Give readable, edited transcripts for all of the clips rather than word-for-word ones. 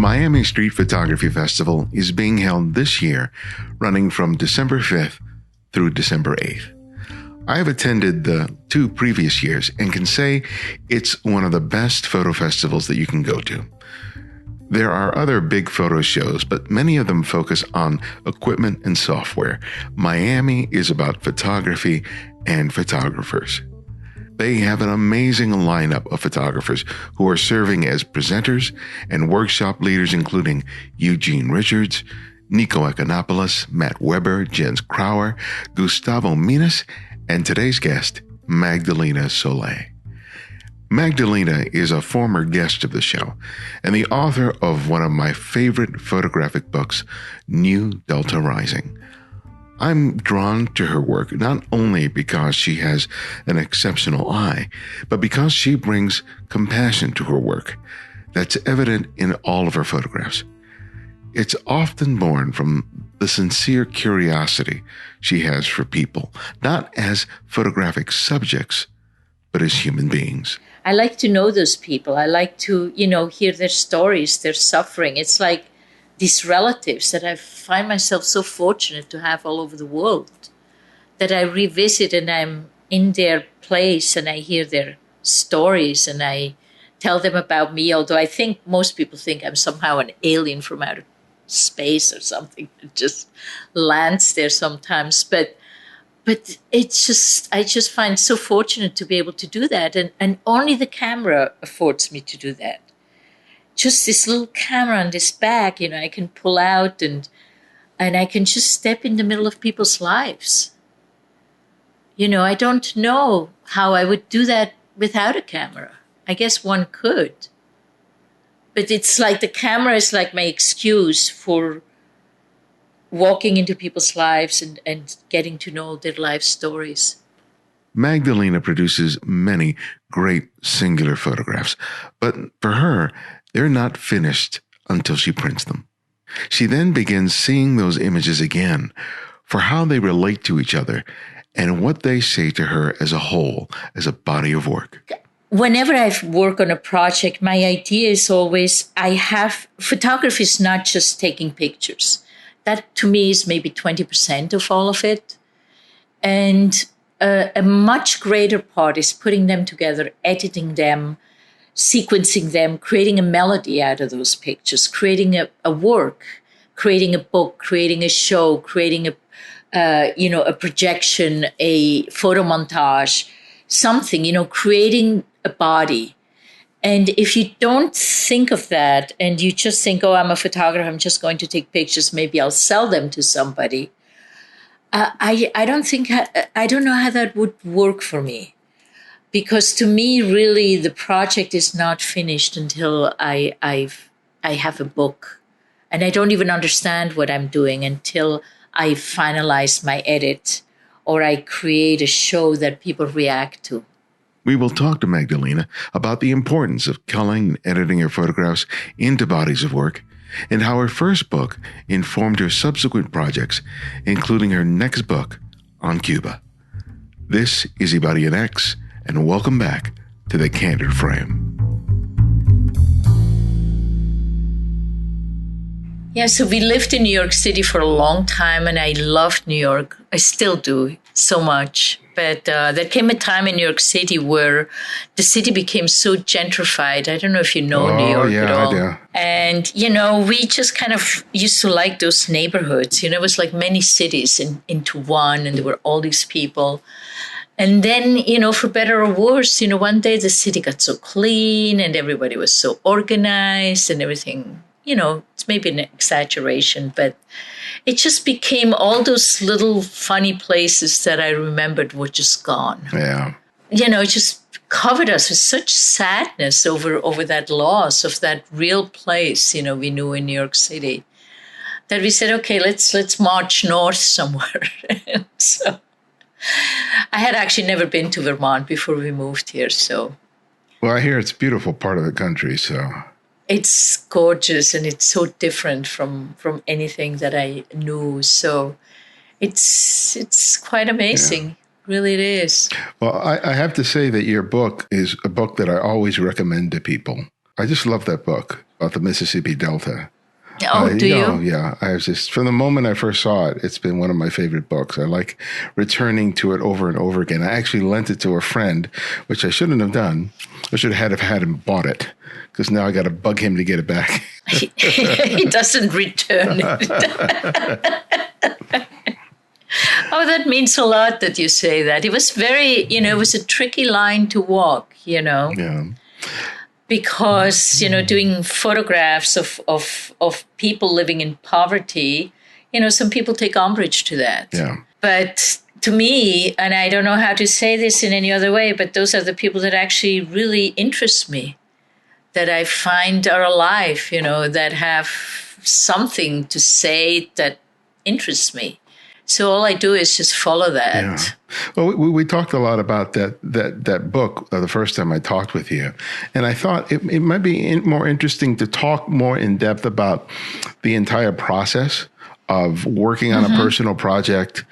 Miami Street Photography Festival is being held this year, running from December 5th through December 8th. I have attended the 2 previous years and can say it's one of the best photo festivals that you can go to. There are other big photo shows, but many of them focus on equipment and software. Miami is about photography and photographers. They have an amazing lineup of photographers who are serving as presenters and workshop leaders, including Eugene Richards, Nico Econopoulos, Matt Weber, Jens Krauer, Gustavo Minas, and today's guest, Magdalena Sole. Magdalena is a former guest of the show and the author of one of my favorite photographic books, New Delta Rising. I'm drawn to her work not only because she has an exceptional eye, but because she brings compassion to her work that's evident in all of her photographs. It's often born from the sincere curiosity she has for people, not as photographic subjects, but as human beings. I like to know those people. I like to, hear their stories, their suffering. It's like these relatives that I find myself so fortunate to have all over the world, that I revisit and I'm in their place and I hear their stories and I tell them about me, although I think most people think I'm somehow an alien from outer space or something that just lands there sometimes. But it's just, I just find so fortunate to be able to do that. And only the camera affords me to do that. Just this little camera on this bag, I can pull out and I can just step in the middle of people's lives. I don't know how I would do that without a camera. I guess one could. But it's like the camera is like my excuse for walking into people's lives and getting to know their life stories. Magdalena produces many great singular photographs, but for her, they're not finished until she prints them. She then begins seeing those images again for how they relate to each other and what they say to her as a whole, as a body of work. Whenever I work on a project, my idea is always photography is not just taking pictures. That to me is maybe 20% of all of it. And a much greater part is putting them together, editing them, sequencing them, creating a melody out of those pictures, creating a work, creating a book, creating a show, creating a projection, a photo montage, something, creating a body. And if you don't think of that and you just think, oh, I'm a photographer, I'm just going to take pictures, maybe I'll sell them to somebody. I don't know how that would work for me. Because to me, really, the project is not finished until I have a book. And I don't even understand what I'm doing until I finalize my edit or I create a show that people react to. We will talk to Magdalena about the importance of culling and editing her photographs into bodies of work and how her first book informed her subsequent projects, including her next book on Cuba. This is Ibarionex, and welcome back to the Candid Frame. Yeah, so we lived in New York City for a long time, and I loved New York. I still do so much. But there came a time in New York City where the city became so gentrified. I don't know if you know New York at all. I do. And, we just kind of used to like those neighborhoods. It was like many cities into one, and there were all these people. And then, for better or worse, one day the city got so clean and everybody was so organized and everything, it's maybe an exaggeration, but it just became all those little funny places that I remembered were just gone. Yeah. It just covered us with such sadness over that loss of that real place, we knew in New York City, that we said, okay, let's march north somewhere. So I had actually never been to Vermont before we moved here, so. Well, I hear it's a beautiful part of the country, so. It's gorgeous, and it's so different from anything that I knew. So it's quite amazing. Yeah. Really it is. Well, I have to say that your book is a book that I always recommend to people. I just love that book. about the Mississippi Delta. Oh, do you? Yeah. I was just, from the moment I first saw it, it's been one of my favorite books. I like returning to it over and over again. I actually lent it to a friend, which I shouldn't have done. I should have had him bought it, because now I got to bug him to get it back. He doesn't return it. Oh, that means a lot that you say that. It was very, it was a tricky line to walk, Yeah. Because, doing photographs of people living in poverty, some people take umbrage to that. Yeah. But to me, and I don't know how to say this in any other way, but those are the people that actually really interest me, that I find are alive, that have something to say that interests me. So all I do is just follow that. Yeah. Well, we talked a lot about that book the first time I talked with you. And I thought it might be more interesting to talk more in depth about the entire process of working on a personal project,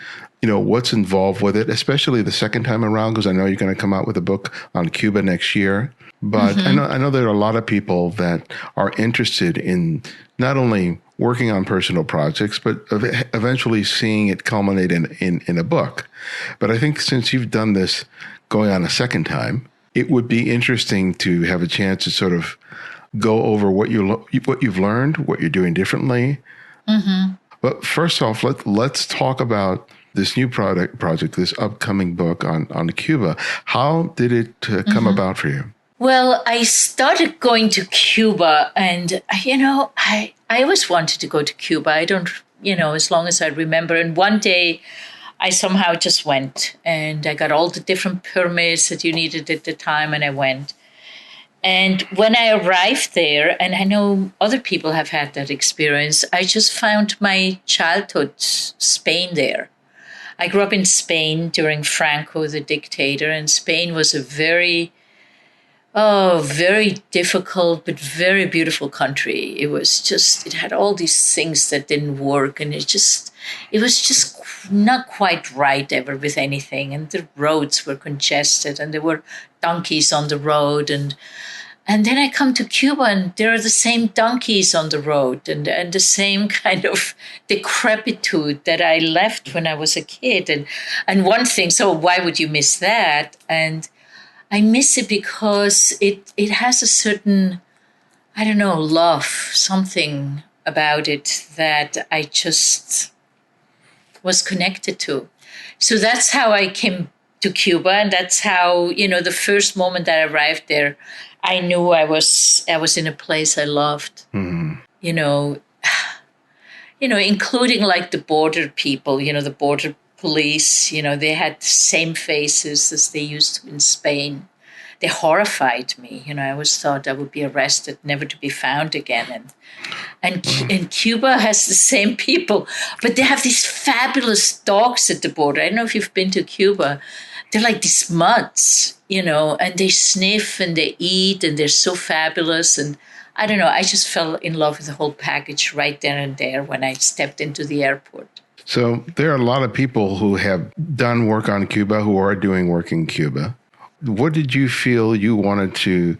what's involved with it, especially the second time around, because I know you're going to come out with a book on Cuba next year. But I know there are a lot of people that are interested in not only working on personal projects, but eventually seeing it culminate in a book. But I think since you've done this going on a second time, it would be interesting to have a chance to sort of go over what you've learned, what you're doing differently. But first off, let's talk about this new project, this upcoming book on Cuba. How did it come about for you? Well, I started going to Cuba, and, I always wanted to go to Cuba. I don't, as long as I remember. And one day I somehow just went, and I got all the different permits that you needed at the time, and I went. And when I arrived there, and I know other people have had that experience, I just found my childhood Spain there. I grew up in Spain during Franco, the dictator, and Spain was a very difficult, but very beautiful country. It had all these things that didn't work, and it was just not quite right ever with anything. And the roads were congested, and there were donkeys on the road. And then I come to Cuba, and there are the same donkeys on the road, and the same kind of decrepitude that I left when I was a kid. And one thing, so why would you miss that? And I miss it because it has a certain, I don't know, love, something about it that I just was connected to. So that's how I came to Cuba, and that's how, the first moment that I arrived there, I knew I was in a place I loved. Including like the border people, the border police, they had the same faces as they used to in Spain. They horrified me. I always thought I would be arrested, never to be found again. And Cuba has the same people, but they have these fabulous dogs at the border. I don't know if you've been to Cuba. They're like these mutts, and they sniff and they eat, and they're so fabulous. And I don't know, I just fell in love with the whole package right then and there when I stepped into the airport. So there are a lot of people who have done work on Cuba, who are doing work in Cuba. What did you feel you wanted to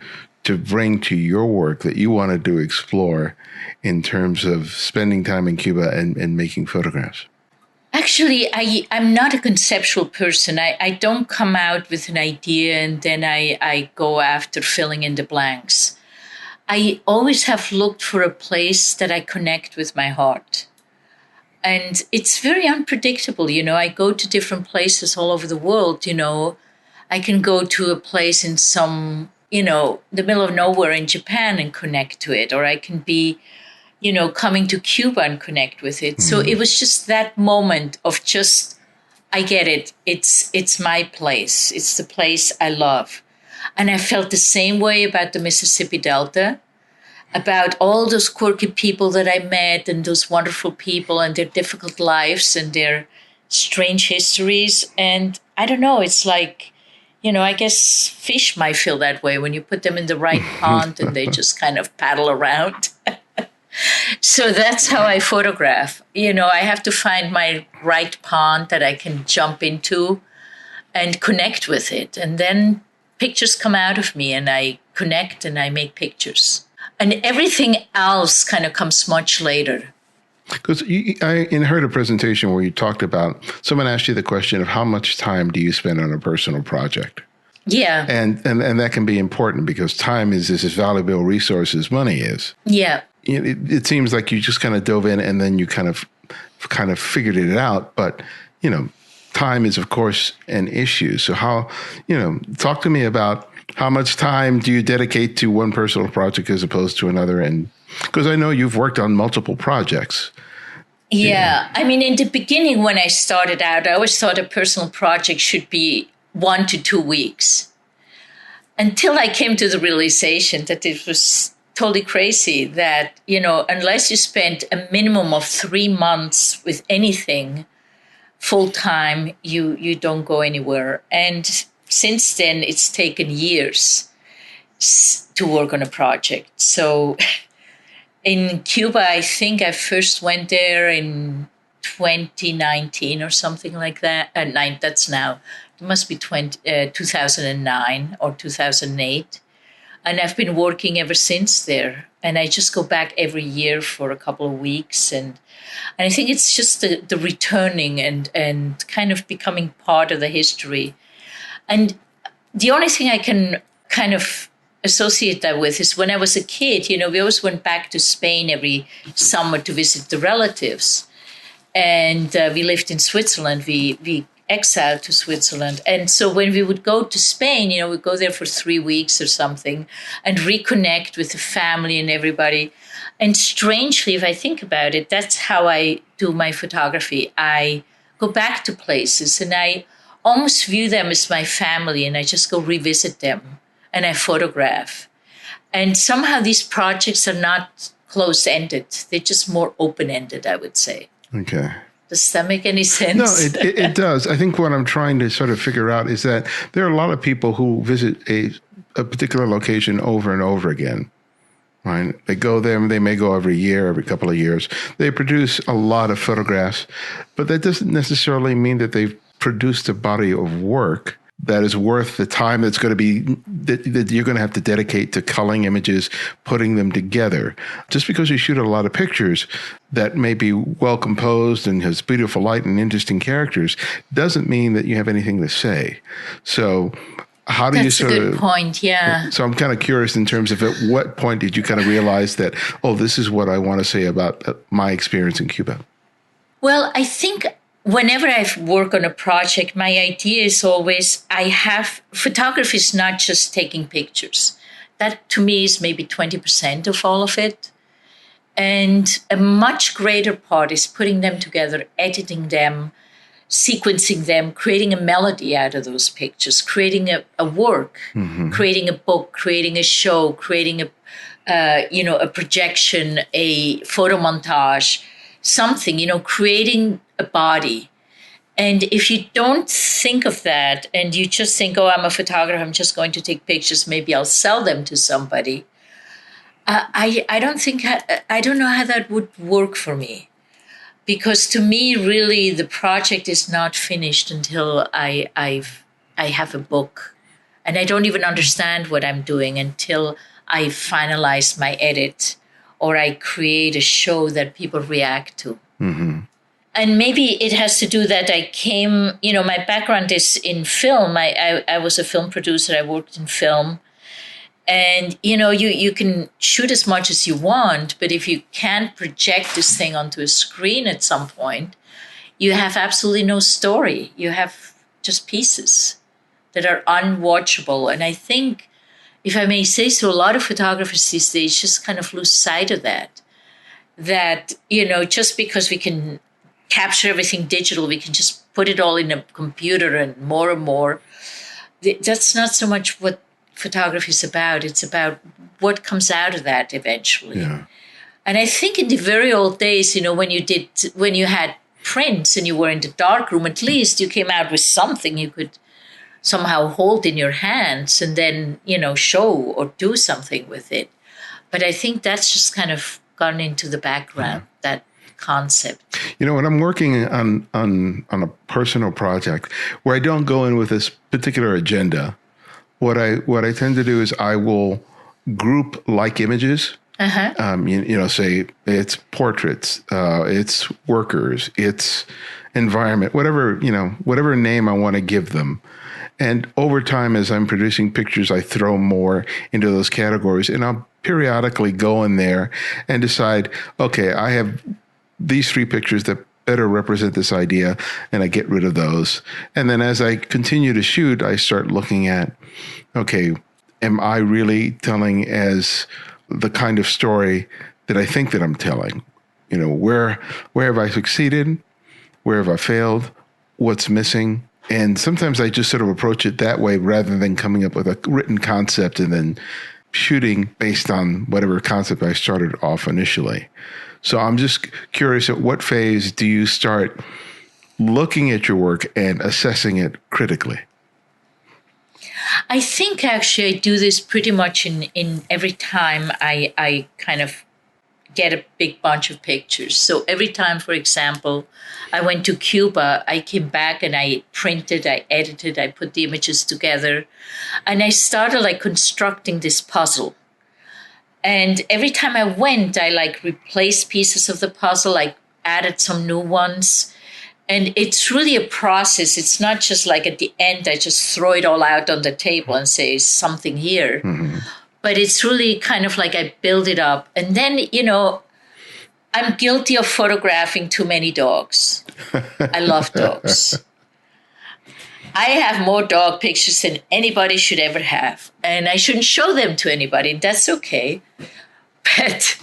bring to your work, that you wanted to explore in terms of spending time in Cuba and making photographs? Actually, I'm not a conceptual person. I don't come out with an idea and then I go after filling in the blanks. I always have looked for a place that I connect with my heart. And it's very unpredictable. I go to different places all over the world. I can go to a place in some, the middle of nowhere in Japan and connect to it. Or I can be, coming to Cuba and connect with it. So it was just that moment of just, I get it. It's my place. It's the place I love. And I felt the same way about the Mississippi Delta, about all those quirky people that I met and those wonderful people and their difficult lives and their strange histories. And I don't know, it's like, I guess fish might feel that way when you put them in the right pond and they just kind of paddle around. So that's how I photograph. I have to find my right pond that I can jump into and connect with it. And then pictures come out of me and I connect and I make pictures. And everything else kind of comes much later. Because I heard a presentation where you talked about, someone asked you the question of how much time do you spend on a personal project? Yeah. And that can be important because time is as valuable resource as money is. Yeah. It seems like you just kind of dove in and then you kind of figured it out. But, time is, of course, an issue. So how, talk to me about how much time do you dedicate to one personal project as opposed to another? And because I know you've worked on multiple projects. Yeah. I mean, in the beginning, when I started out, I always thought a personal project should be 1 to 2 weeks, until I came to the realization that it was totally crazy that, unless you spend a minimum of 3 months with anything full time, you don't go anywhere. And since then, it's taken years to work on a project. So in Cuba, I think I first went there in 2019 or something like that. That's now. It must be 2009 or 2008. And I've been working ever since there. And I just go back every year for a couple of weeks. And I think it's just the returning and kind of becoming part of the history. And the only thing I can kind of associate that with is when I was a kid, we always went back to Spain every summer to visit the relatives. And we lived in Switzerland. We exiled to Switzerland. And so when we would go to Spain, we'd go there for 3 weeks or something and reconnect with the family and everybody. And strangely, if I think about it, that's how I do my photography. I go back to places and I almost view them as my family, and I just go revisit them and I photograph. And somehow these projects are not closed-ended. They're just more open-ended, I would say. Okay. Does that make any sense? No, it does. I think what I'm trying to sort of figure out is that there are a lot of people who visit a particular location over and over again. Right? They go there, they may go every year, every couple of years. They produce a lot of photographs, but that doesn't necessarily mean that they've produced a body of work that is worth the time that's going to be, that you're going to have to dedicate to culling images, putting them together. Just because you shoot a lot of pictures that may be well composed and has beautiful light and interesting characters doesn't mean that you have anything to say. So how do you sort of... That's a good point, yeah. So I'm kind of curious in terms of at what point did you kind of realize that, this is what I want to say about my experience in Cuba? Well, I think whenever I work on a project, my idea is always photography is not just taking pictures. That to me is maybe 20% of all of it. And a much greater part is putting them together, editing them, sequencing them, creating a melody out of those pictures, creating a work, creating a book, creating a show, creating a projection, a photo montage, something, creating a body. And if you don't think of that and you just think, I'm a photographer, I'm just going to take pictures, maybe I'll sell them to somebody. I don't know how that would work for me. Because to me, really, the project is not finished until I have a book. And I don't even understand what I'm doing until I finalize my edit or I create a show that people react to. Mm-hmm. And maybe it has to do that I came, my background is in film. I was a film producer. I worked in film. And, you can shoot as much as you want, but if you can't project this thing onto a screen at some point, you have absolutely no story. You have just pieces that are unwatchable. And I think, if I may say so, a lot of photographers these days just kind of lose sight of that. That, just because we can capture everything digital, we can just put it all in a computer and more. That's not so much what photography is about. It's about what comes out of that eventually. Yeah. And I think in the very old days, when you had prints and you were in the darkroom, at least you came out with something you could somehow hold in your hands and then, show or do something with it. But I think that's just kind of gone into the background, that concept. When I'm working on a personal project where I don't go in with this particular agenda, what I tend to do is I will group like images. Uh-huh. Say it's portraits, it's workers, it's environment, whatever name I want to give them. And over time, as I'm producing pictures, I throw more into those categories, and I'll periodically go in there and decide, okay, I have these 3 pictures that better represent this idea, and I get rid of those. And then as I continue to shoot, I start looking at, okay, am I really telling as the kind of story that I think that I'm telling? Where have I succeeded? Where have I failed? What's missing? And sometimes I just sort of approach it that way rather than coming up with a written concept and then shooting based on whatever concept I started off initially. So I'm just curious, at what phase do you start looking at your work and assessing it critically? I think actually I do this pretty much in every time I kind of get a big bunch of pictures. So every time, for example, I went to Cuba, I came back and I printed, I edited, I put the images together, and I started like constructing this puzzle. And every time I went, I like replaced pieces of the puzzle, like added some new ones. And it's really a process. It's not just like at the end, I just throw it all out on the table and say something here. Mm-hmm. But it's really kind of like I build it up. And then, I'm guilty of photographing too many dogs. I love dogs. I have more dog pictures than anybody should ever have. And I shouldn't show them to anybody. That's okay. But,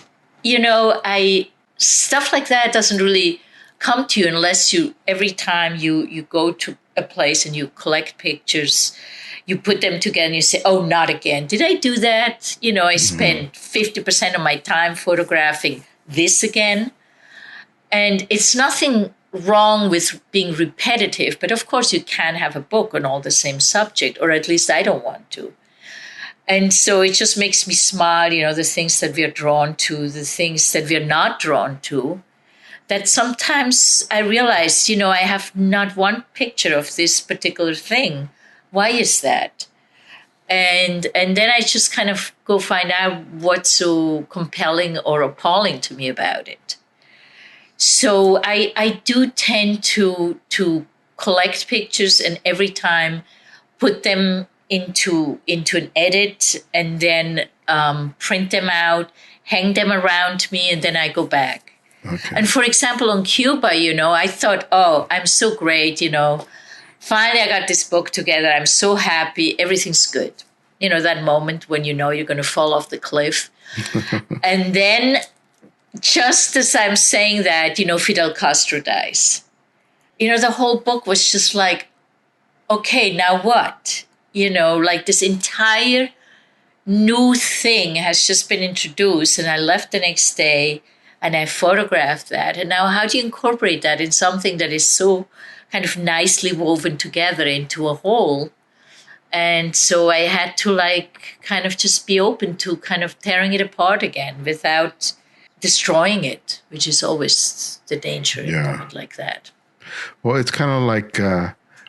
stuff like that doesn't really come to you unless every time you go to a place and you collect pictures, you put them together and you say, oh, not again. Did I do that? I spent 50% of my time photographing this again. And it's nothing wrong with being repetitive, but of course you can't have a book on all the same subject, or at least I don't want to. And so it just makes me smile, the things that we are drawn to, the things that we are not drawn to, that sometimes I realize, I have not one picture of this particular thing. Why is that? And then I just kind of go find out what's so compelling or appalling to me about it. So I do tend to collect pictures and every time put them into an edit and then print them out, hang them around me, and then I go back. Okay. And for example, on Cuba, I thought, oh, I'm so great, finally I got this book together. I'm so happy. Everything's good. That moment when you're going to fall off the cliff. And then just as I'm saying that, Fidel Castro dies. The whole book was just like, okay, now what? Like this entire new thing has just been introduced, and I left the next day and I photographed that. And now how do you incorporate that in something that is so kind of nicely woven together into a whole? And so I had to kind of just be open to kind of tearing it apart again without destroying it, which is always the danger in a moment like that. Well, it's kind of like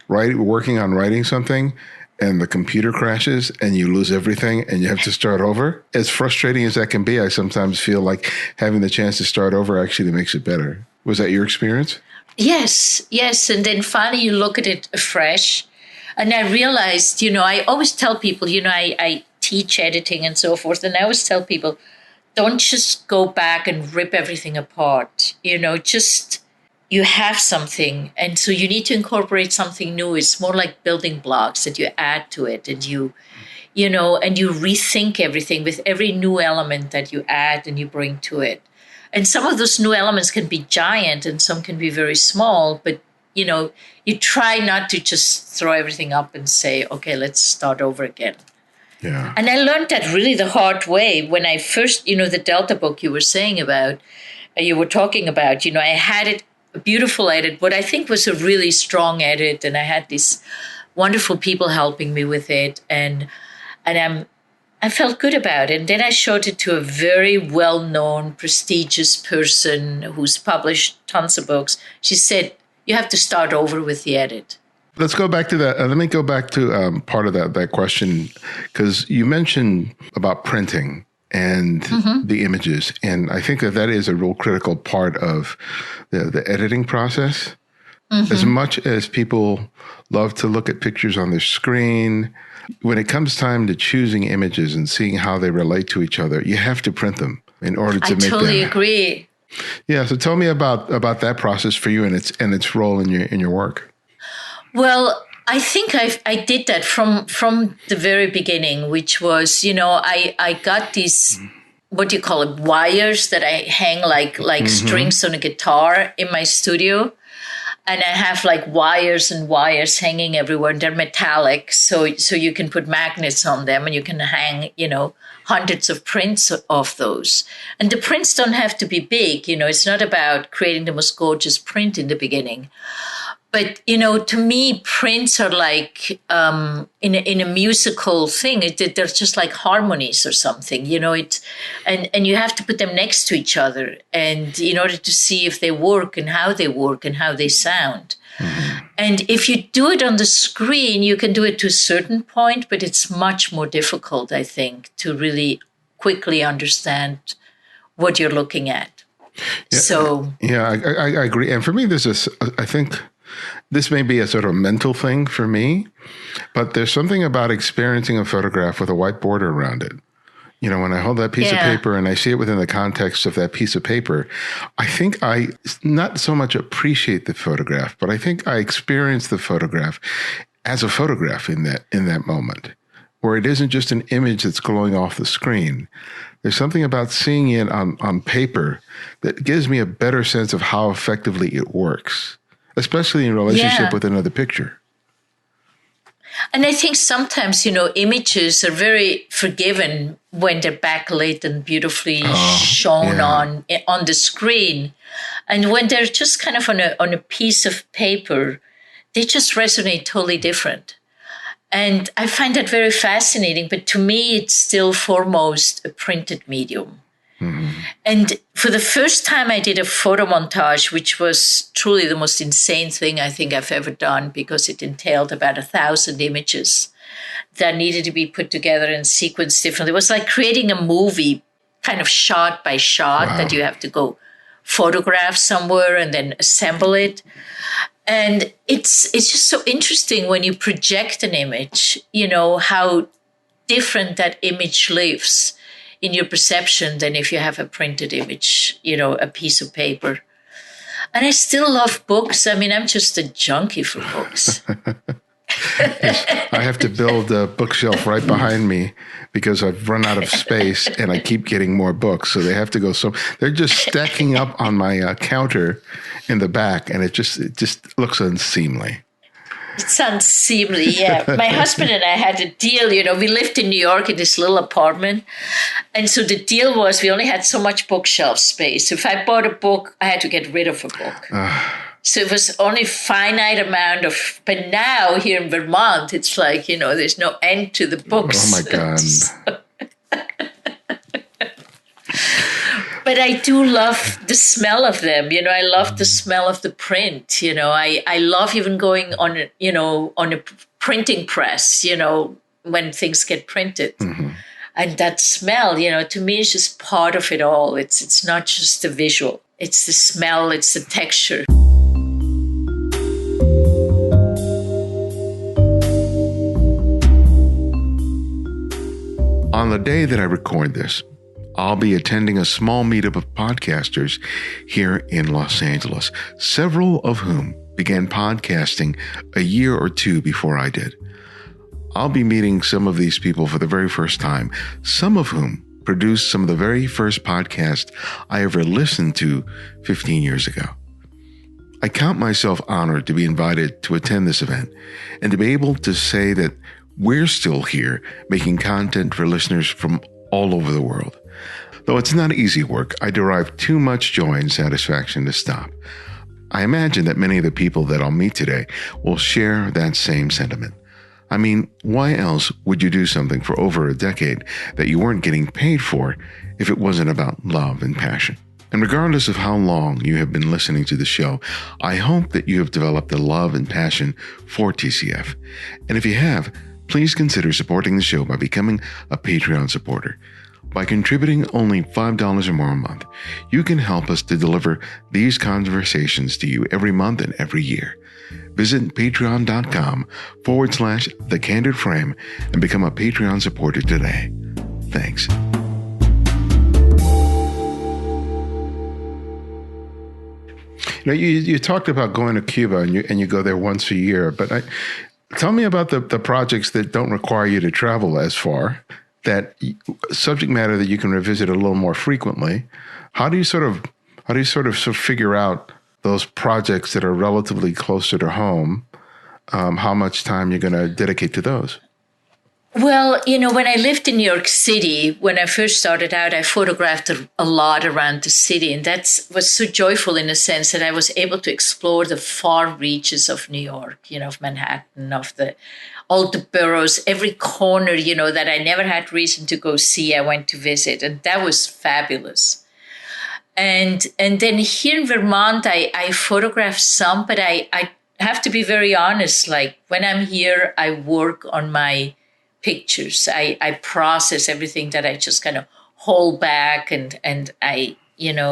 working on writing something and the computer crashes and you lose everything and you have to start over. As frustrating as that can be, I sometimes feel like having the chance to start over actually makes it better. Was that your experience? Yes. And then finally you look at it afresh. And I realized, I always tell people, I teach editing and so forth. And I always tell people, don't just go back and rip everything apart. Just you have something. And so you need to incorporate something new. It's more like building blocks that you add to it. And and you rethink everything with every new element that you add and you bring to it. And some of those new elements can be giant and some can be very small. But, you try not to just throw everything up and say, okay, let's start over again. Yeah. And I learned that really the hard way when I first, the Delta book you were talking about, I had it, a beautiful edit, what I think was a really strong edit. And I had these wonderful people helping me with it. And I felt good about it. And then I showed it to a very well-known, prestigious person who's published tons of books. She said, you have to start over with the edit. Let's go back to that. Let me go back to part of that question, because you mentioned about printing and the images. And I think that is a real critical part of the editing process. As much as people love to look at pictures on their screen, when it comes time to choosing images and seeing how they relate to each other, you have to print them in order to make them. I totally agree. Yeah. So tell me about that process for you and its role in your work. Well, I think I did that from the very beginning, which was, I got these, what do you call it, wires that I hang like strings on a guitar in my studio. And I have like wires and wires hanging everywhere. And they're metallic, so you can put magnets on them and you can hang, hundreds of prints of those. And the prints don't have to be big. It's not about creating the most gorgeous print in the beginning. But, to me, prints are like in a musical thing. They're just like harmonies or something, and you have to put them next to each other and in order to see if they work and how they sound. And if you do it on the screen, you can do it to a certain point, but it's much more difficult, I think, to really quickly understand what you're looking at. Yeah, I agree. And for me, I think this may be a sort of mental thing for me, but there's something about experiencing a photograph with a white border around it. When I hold that piece of paper and I see it within the context of that piece of paper, I think I not so much appreciate the photograph, but I think I experience the photograph as a photograph in that moment, where it isn't just an image that's glowing off the screen. There's something about seeing it on paper that gives me a better sense of how effectively it works, especially in relationship with another picture. And I think sometimes, images are very forgiven when they're backlit and beautifully shown on the screen. And when they're just kind of on a piece of paper, they just resonate totally different. And I find that very fascinating. But to me, it's still foremost a printed medium. And for the first time, I did a photo montage, which was truly the most insane thing I think I've ever done, because it entailed about 1,000 images that needed to be put together and sequenced differently. It was like creating a movie, kind of shot by shot, that you have to go photograph somewhere and then assemble it. And it's just so interesting when you project an image, how different that image lives in your perception than if you have a printed image, a piece of paper. And I still love books. I mean, I'm just a junkie for books. Yes, I have to build a bookshelf right behind me because I've run out of space and I keep getting more books. So they have to go. So they're just stacking up on my counter in the back, and it just looks unseemly. It sounds seemly, yeah. My husband and I had a deal, we lived in New York in this little apartment. And so the deal was we only had so much bookshelf space. So if I bought a book, I had to get rid of a book. So it was only a finite amount of, but now here in Vermont, it's like, there's no end to the books. Oh my God. But I do love the smell of them. I love the smell of the print. I love even going on a printing press, when things get printed. And that smell, to me is just part of it all. It's not just the visual. It's the smell, it's the texture. On the day that I record this, I'll be attending a small meetup of podcasters here in Los Angeles, several of whom began podcasting a year or two before I did. I'll be meeting some of these people for the very first time, some of whom produced some of the very first podcasts I ever listened to 15 years ago. I count myself honored to be invited to attend this event and to be able to say that we're still here making content for listeners from all over the world. Though it's not easy work, I derive too much joy and satisfaction to stop. I imagine that many of the people that I'll meet today will share that same sentiment. I mean, why else would you do something for over a decade that you weren't getting paid for if it wasn't about love and passion? And regardless of how long you have been listening to the show, I hope that you have developed a love and passion for TCF. And if you have, please consider supporting the show by becoming a Patreon supporter. By contributing only $5 or more a month, you can help us to deliver these conversations to you every month and every year. Visit patreon.com/The Candid Frame and become a Patreon supporter today. Thanks. Now, you talked about going to Cuba and you go there once a year, but tell me about the projects that don't require you to travel as far, that subject matter that you can revisit a little more frequently. How do you sort of figure out those projects that are relatively closer to home? How much time you're going to dedicate to those? Well, when I lived in New York City, when I first started out, I photographed a lot around the city. And that was so joyful in a sense that I was able to explore the far reaches of New York, of Manhattan, of all the boroughs, every corner, that I never had reason to go see, I went to visit. And that was fabulous. And then here in Vermont, I photographed some, but I have to be very honest. Like when I'm here, I work on my pictures. I process everything that I just kind of hold back and I,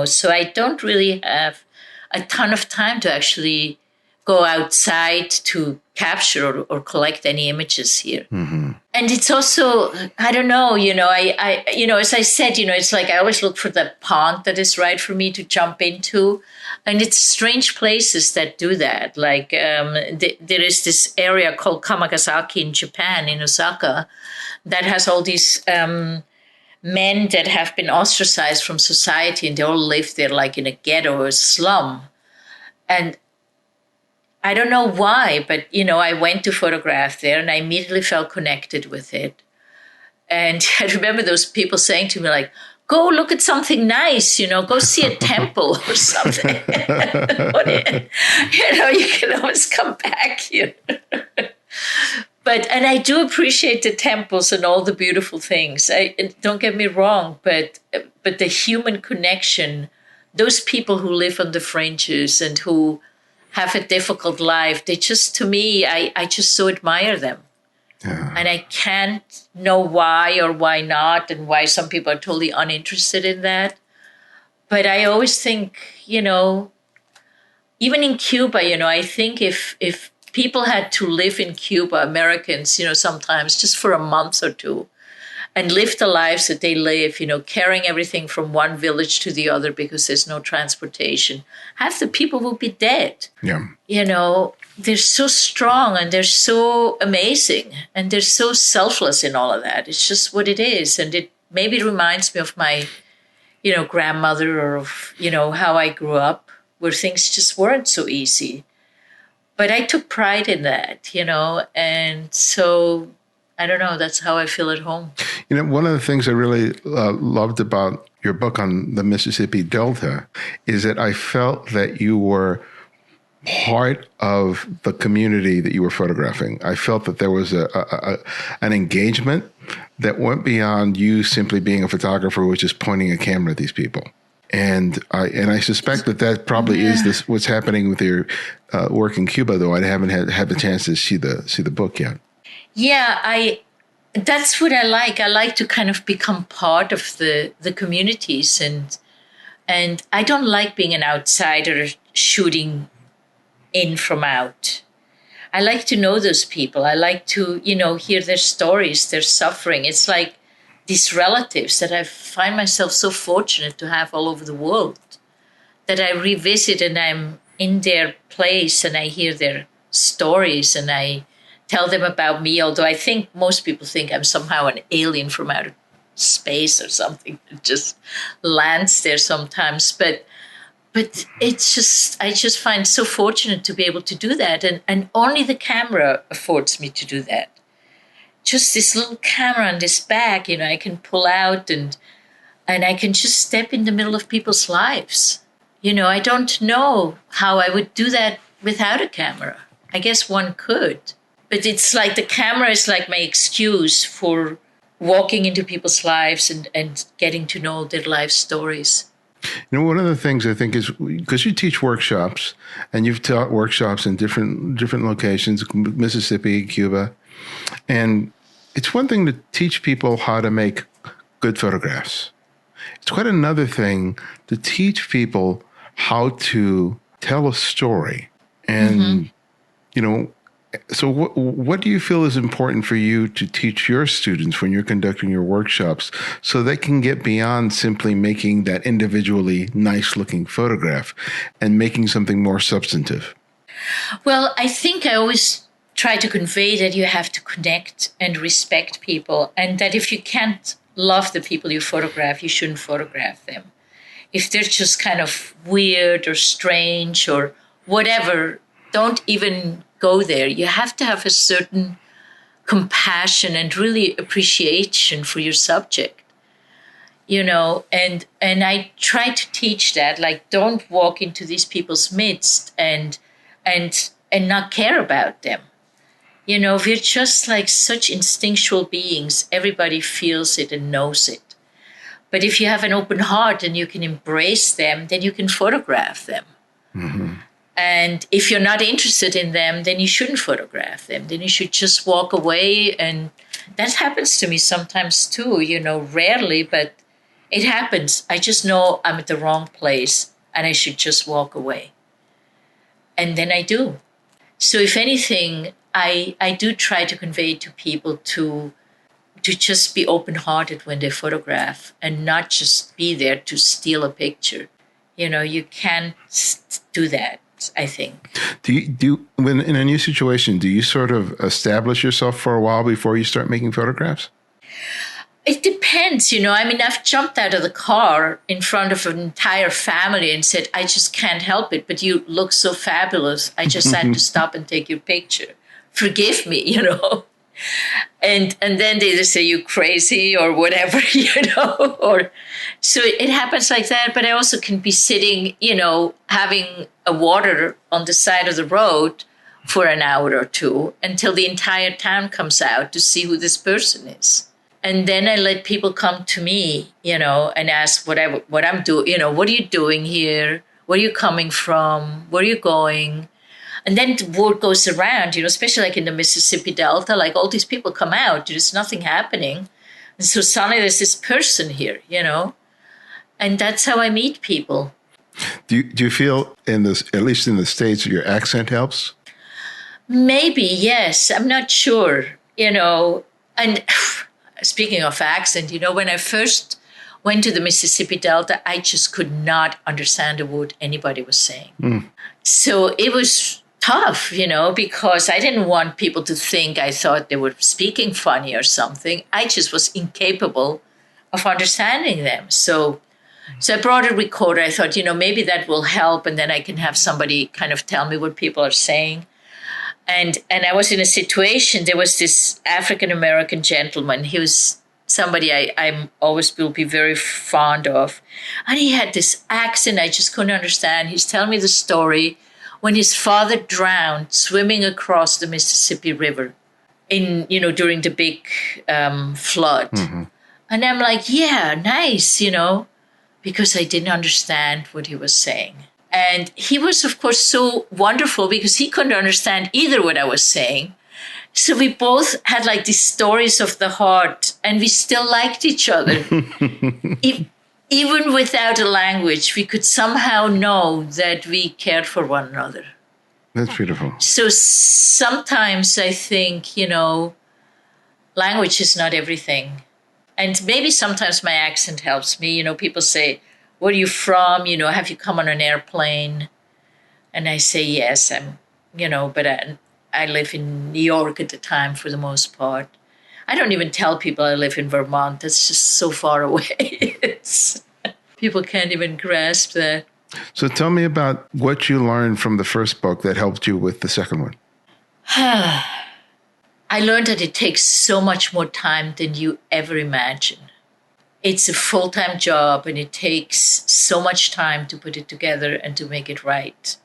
so I don't really have a ton of time to actually go outside to capture or collect any images here. Mm-hmm. And it's also, I don't know, I as I said, it's like I always look for the pond that is right for me to jump into. And it's strange places that do that. Like there is this area called Kamagasaki in Japan, in Osaka, that has all these men that have been ostracized from society, and they all live there like in a ghetto or a slum. And I don't know why, but, I went to photograph there and I immediately felt connected with it. And I remember those people saying to me, like, go look at something nice, go see a temple or something. You can always come back here. And I do appreciate the temples and all the beautiful things. Don't get me wrong, but the human connection, those people who live on the fringes and who have a difficult life, they just, to me, I just so admire them. Yeah. And I can't know why or why not, and why some people are totally uninterested in that. But I always think, even in Cuba, I think if people had to live in Cuba, Americans, sometimes just for a month or two, and live the lives that they live, carrying everything from one village to the other because there's no transportation, half the people will be dead. Yeah. They're so strong and they're so amazing and they're so selfless in all of that. It's just what it is. And it maybe reminds me of my, grandmother, or of, how I grew up, where things just weren't so easy. But I took pride in that, and so I don't know, that's how I feel at home. One of the things I really loved about your book on the Mississippi Delta is that I felt that you were part of the community that you were photographing. I felt that there was an engagement that went beyond you simply being a photographer who was just pointing a camera at these people. And I suspect that probably is what's happening with your work in Cuba, though I haven't had the chance to see the book yet. Yeah, that's what I like. I like to kind of become part of the communities, and I don't like being an outsider shooting in from out. I like to know those people. I like to, hear their stories, their suffering. It's like these relatives that I find myself so fortunate to have all over the world, that I revisit and I'm in their place and I hear their stories and I tell them about me, although I think most people think I'm somehow an alien from outer space or something that just lands there sometimes. But it's just, I just find so fortunate to be able to do that. And only the camera affords me to do that. Just this little camera on this bag, I can pull out and I can just step in the middle of people's lives. I don't know how I would do that without a camera. I guess one could. But it's like the camera is like my excuse for walking into people's lives and getting to know their life stories. One of the things I think is because you teach workshops and you've taught workshops in different locations, Mississippi, Cuba, and it's one thing to teach people how to make good photographs. It's quite another thing to teach people how to tell a story. And, so what do you feel is important for you to teach your students when you're conducting your workshops so they can get beyond simply making that individually nice looking photograph and making something more substantive? Well, I think I always try to convey that you have to connect and respect people, and that if you can't love the people you photograph, you shouldn't photograph them. If they're just kind of weird or strange or whatever, don't even go there. You have to have a certain compassion and really appreciation for your subject, and I try to teach that, like, don't walk into these people's midst and not care about them. We're just like such instinctual beings. Everybody feels it and knows it. But if you have an open heart and you can embrace them, then you can photograph them. Mm-hmm. And if you're not interested in them, then you shouldn't photograph them. Then you should just walk away. And that happens to me sometimes too, rarely, but it happens. I just know I'm at the wrong place and I should just walk away. And then I do. So if anything, I do try to convey to people to just be open-hearted when they photograph and not just be there to steal a picture. You can't do that, I think. When in a new situation, do you sort of establish yourself for a while before you start making photographs? It depends, I've jumped out of the car in front of an entire family and said, I just can't help it, but you look so fabulous. I just had to stop and take your picture. Forgive me, And then they just say, you crazy or whatever, or so it happens like that. But I also can be sitting, having a water on the side of the road for an hour or two until the entire town comes out to see who this person is. And then I let people come to me, and ask what I'm doing, what are you doing here? Where are you coming from? Where are you going? And then the word goes around, especially like in the Mississippi Delta, like all these people come out, there's nothing happening. And so suddenly there's this person here, and that's how I meet people. Do you feel at least in the States, your accent helps? Maybe, yes. I'm not sure, and speaking of accent, when I first went to the Mississippi Delta, I just could not understand a word anybody was saying. Mm. So it was tough, because I didn't want people to think I thought they were speaking funny or something. I just was incapable of understanding them. So I brought a recorder. I thought, maybe that will help. And then I can have somebody kind of tell me what people are saying. And I was in a situation, there was this African-American gentleman. He was somebody I always will be very fond of. And he had this accent I just couldn't understand. He's telling me the story when his father drowned swimming across the Mississippi River during the big flood. Mm-hmm. And I'm like, yeah, nice, because I didn't understand what he was saying. And he was, of course, so wonderful because he couldn't understand either what I was saying. So we both had like these stories of the heart, and we still liked each other. Even without a language, we could somehow know that we cared for one another. That's beautiful. So sometimes I think, language is not everything. And maybe sometimes my accent helps me. People say, where are you from? Have you come on an airplane? And I say, yes, but I live in New York at the time for the most part. I don't even tell people I live in Vermont. That's just so far away. People can't even grasp that. So tell me about what you learned from the first book that helped you with the second one. I learned that it takes so much more time than you ever imagine. It's a full-time job, and it takes so much time to put it together and to make it right.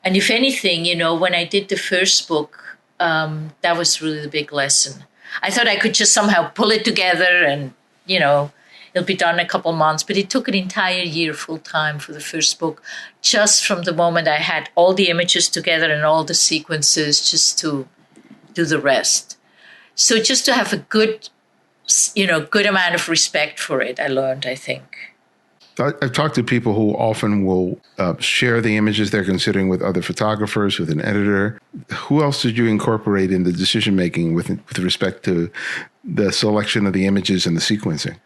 And if anything, when I did the first book, that was really the big lesson. I thought I could just somehow pull it together and, it'll be done in a couple months. But it took an entire year full time for the first book, just from the moment I had all the images together and all the sequences, just to do the rest. So just to have a good amount of respect for it, I learned, I think. I've talked to people who often will share the images they're considering with other photographers, with an editor. Who else did you incorporate in the decision-making with respect to the selection of the images and the sequencing?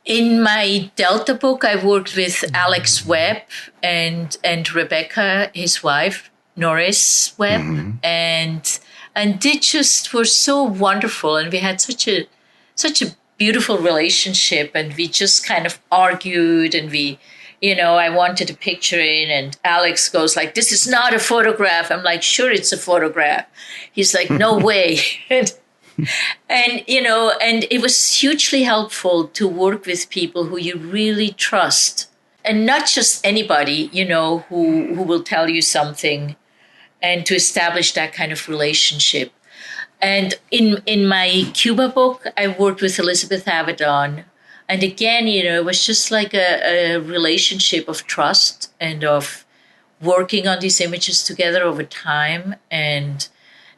In my Delta book, I worked with Alex Webb and Rebecca, his wife, Norris Webb, and they just were so wonderful, and we had such a beautiful relationship, and we just kind of argued, and I wanted a picture in, and Alex goes like, "This is not a photograph." I'm like, "Sure, it's a photograph." He's like, "No way." and it was hugely helpful to work with people who you really trust, and not just anybody, who will tell you something, and to establish that kind of relationship. And in my Cuba book, I worked with Elizabeth Avedon. And again, it was just like a relationship of trust and of working on these images together over time. And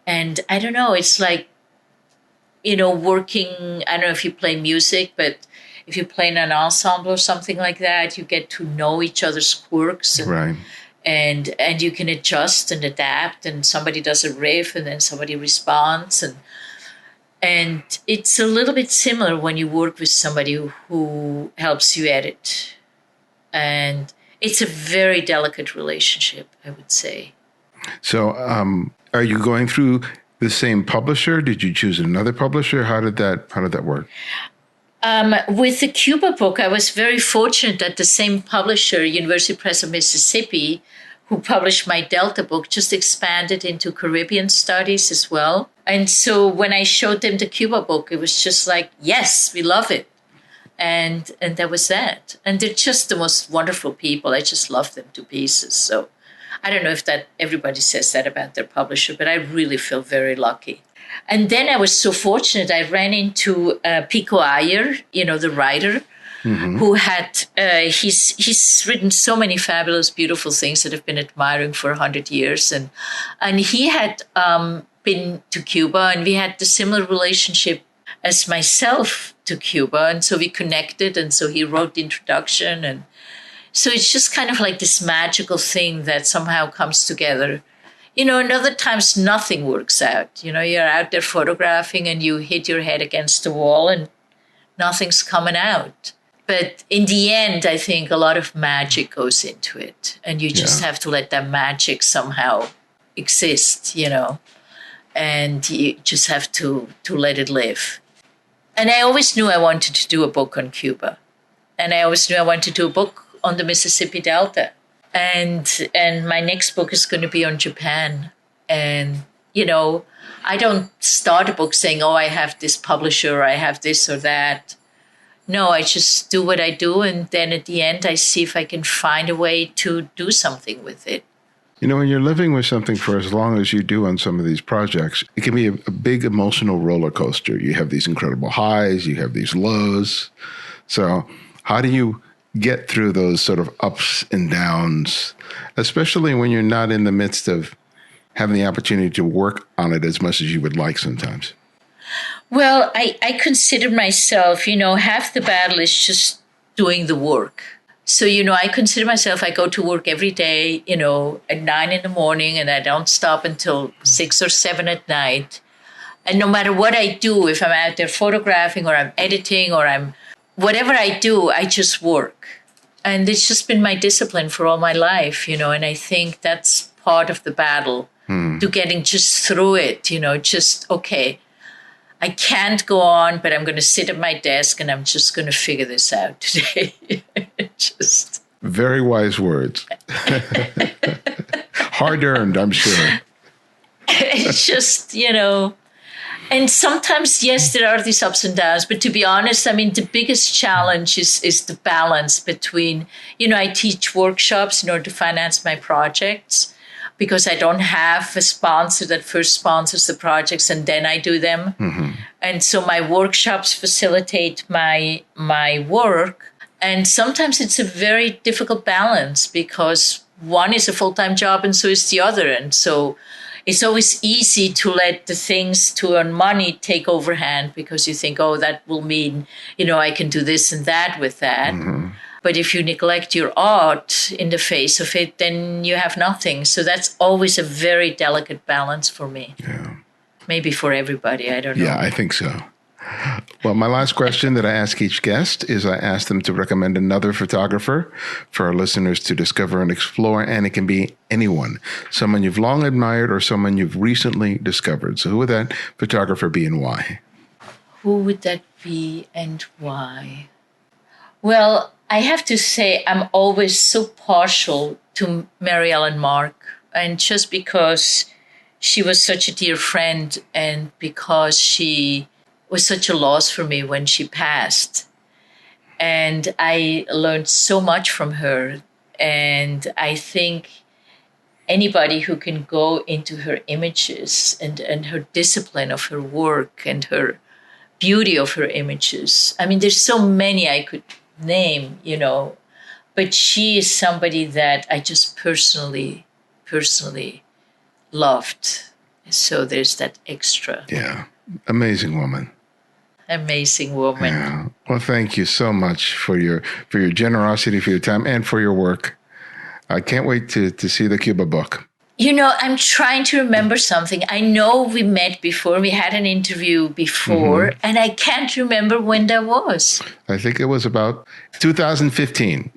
I don't know, it's like, working, I don't know if you play music, but if you play in an ensemble or something like that, you get to know each other's quirks. Right. And you can adjust and adapt, and somebody does a riff and then somebody responds. And it's a little bit similar when you work with somebody who helps you edit. And it's a very delicate relationship, I would say. So are you going through the same publisher? Did you choose another publisher? How did that work? With the Cuba book, I was very fortunate that the same publisher, University Press of Mississippi, who published my Delta book, just expanded into Caribbean studies as well. And so when I showed them the Cuba book, it was just like, yes, we love it. And that was that. And they're just the most wonderful people. I just love them to pieces. So I don't know if that everybody says that about their publisher, but I really feel very lucky. And then I was so fortunate, I ran into Pico Iyer, the writer, who had, he's written so many fabulous, beautiful things that I've been admiring for 100 years. And he had been to Cuba, and we had the similar relationship as myself to Cuba. And so we connected, and so he wrote the introduction. And so it's just kind of like this magical thing that somehow comes together. And other times nothing works out. You're out there photographing and you hit your head against the wall and nothing's coming out. But in the end, I think a lot of magic goes into it. And you just have to let that magic somehow exist, and you just have to let it live. And I always knew I wanted to do a book on Cuba. And I always knew I wanted to do a book on the Mississippi Delta. And my next book is going to be on Japan. And, I don't start a book saying, oh, I have this publisher, or I have this or that. No, I just do what I do. And then at the end, I see if I can find a way to do something with it. When you're living with something for as long as you do on some of these projects, it can be a big emotional roller coaster. You have these incredible highs, you have these lows. So how do you get through those sort of ups and downs, especially when you're not in the midst of having the opportunity to work on it as much as you would like sometimes? Well, I consider myself, half the battle is just doing the work. So, I consider myself, I go to work every day, at 9 a.m, and I don't stop until 6 or 7 at night. And no matter what I do, if I'm out there photographing or I'm editing or whatever I do, I just work. And it's just been my discipline for all my life, and I think that's part of the battle to getting just through it, just, okay, I can't go on, but I'm going to sit at my desk and I'm just going to figure this out today. Just very wise words. Hard earned, I'm sure. It's just, and sometimes, yes, there are these ups and downs, but to be honest, the biggest challenge is the balance between, I teach workshops in order to finance my projects, because I don't have a sponsor that first sponsors the projects and then I do them. And so my workshops facilitate my work. And sometimes it's a very difficult balance because one is a full-time job and so is the other. And so it's always easy to let the things to earn money take overhand because you think, oh, that will mean, I can do this and that with that. Mm-hmm. But if you neglect your art in the face of it, then you have nothing. So that's always a very delicate balance for me. Yeah. Maybe for everybody, I don't know. Yeah, I think so. Well, my last question that I ask each guest is I ask them to recommend another photographer for our listeners to discover and explore, and it can be anyone, someone you've long admired or someone you've recently discovered. So who would that photographer be and why? Who would that be and why? Well, I have to say I'm always so partial to Mary Ellen Mark, and just because she was such a dear friend and because she was such a loss for me when she passed. And I learned so much from her. And I think anybody who can go into her images and her discipline of her work and her beauty of her images. I mean, there's so many I could name, but she is somebody that I just personally loved. So there's that extra. Yeah. Amazing woman. Amazing woman. Yeah. Well, thank you so much for your generosity, for your time, and for your work. I can't wait to see the Cuba book. I'm trying to remember something. I know we met before. We had an interview before, and I can't remember when that was. I think it was about 2015.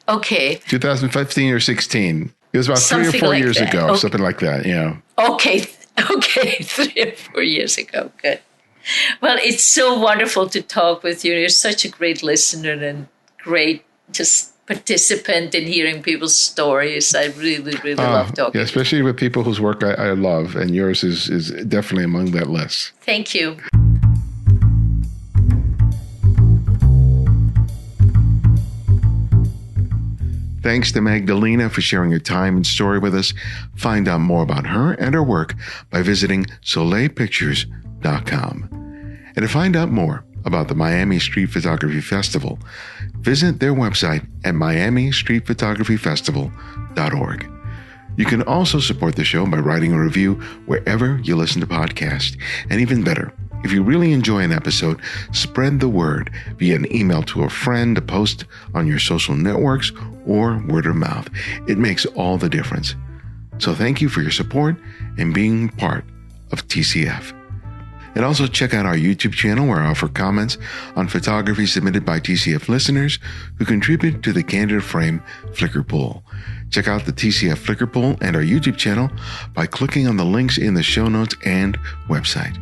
Okay. 2015 or 16. It was about something 3 or 4 years ago, okay. Something like that, yeah. Okay, 3 or 4 years ago. Good. Well, it's so wonderful to talk with you. You're such a great listener and great just participant in hearing people's stories. I really, really love talking. Yeah, especially with people whose work I love, and yours is definitely among that list. Thank you. Thanks to Magdalena for sharing her time and story with us. Find out more about her and her work by visiting solepictures.com. And to find out more about the Miami Street Photography Festival, visit their website at miamistreetphotographyfestival.org. You can also support the show by writing a review wherever you listen to podcasts. And even better, if you really enjoy an episode, spread the word via an email to a friend, a post on your social networks, or word of mouth. It makes all the difference. So thank you for your support and being part of TCF. And also check out our YouTube channel where I offer comments on photography submitted by TCF listeners who contribute to the Candid Frame Flickr pool. Check out the TCF Flickr pool and our YouTube channel by clicking on the links in the show notes and website.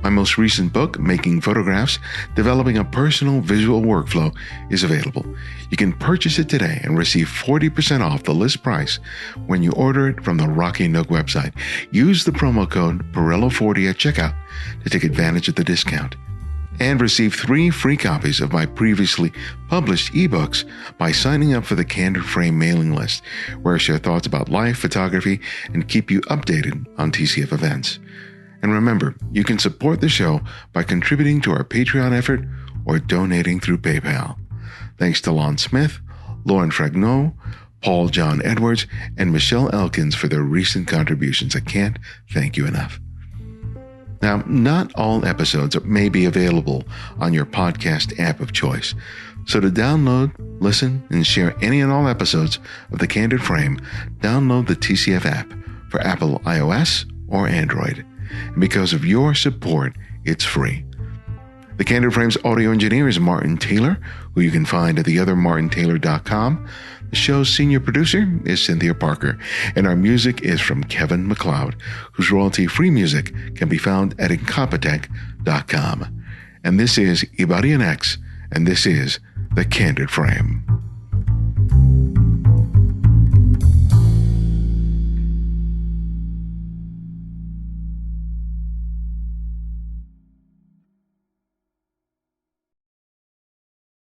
My most recent book, Making Photographs, Developing a Personal Visual Workflow, is available. You can purchase it today and receive 40% off the list price when you order it from the Rocky Nook website. Use the promo code Pirello40 at checkout to take advantage of the discount. And receive 3 free copies of my previously published ebooks by signing up for the Candid Frame mailing list, where I share thoughts about life, photography, and keep you updated on TCF events. And remember, you can support the show by contributing to our Patreon effort or donating through PayPal. Thanks to Lon Smith, Lauren Fragneau, Paul John Edwards, and Michelle Elkins for their recent contributions. I can't thank you enough. Now, not all episodes may be available on your podcast app of choice. So to download, listen, and share any and all episodes of The Candid Frame, download the TCF app for Apple iOS or Android. And because of your support, it's free. The Candid Frame's audio engineer is Martin Taylor, who you can find at theothermartintaylor.com. The show's senior producer is Cynthia Parker, and our music is from Kevin MacLeod, whose royalty-free music can be found at incompetech.com. And this is Ibarionex, and this is The Candid Frame.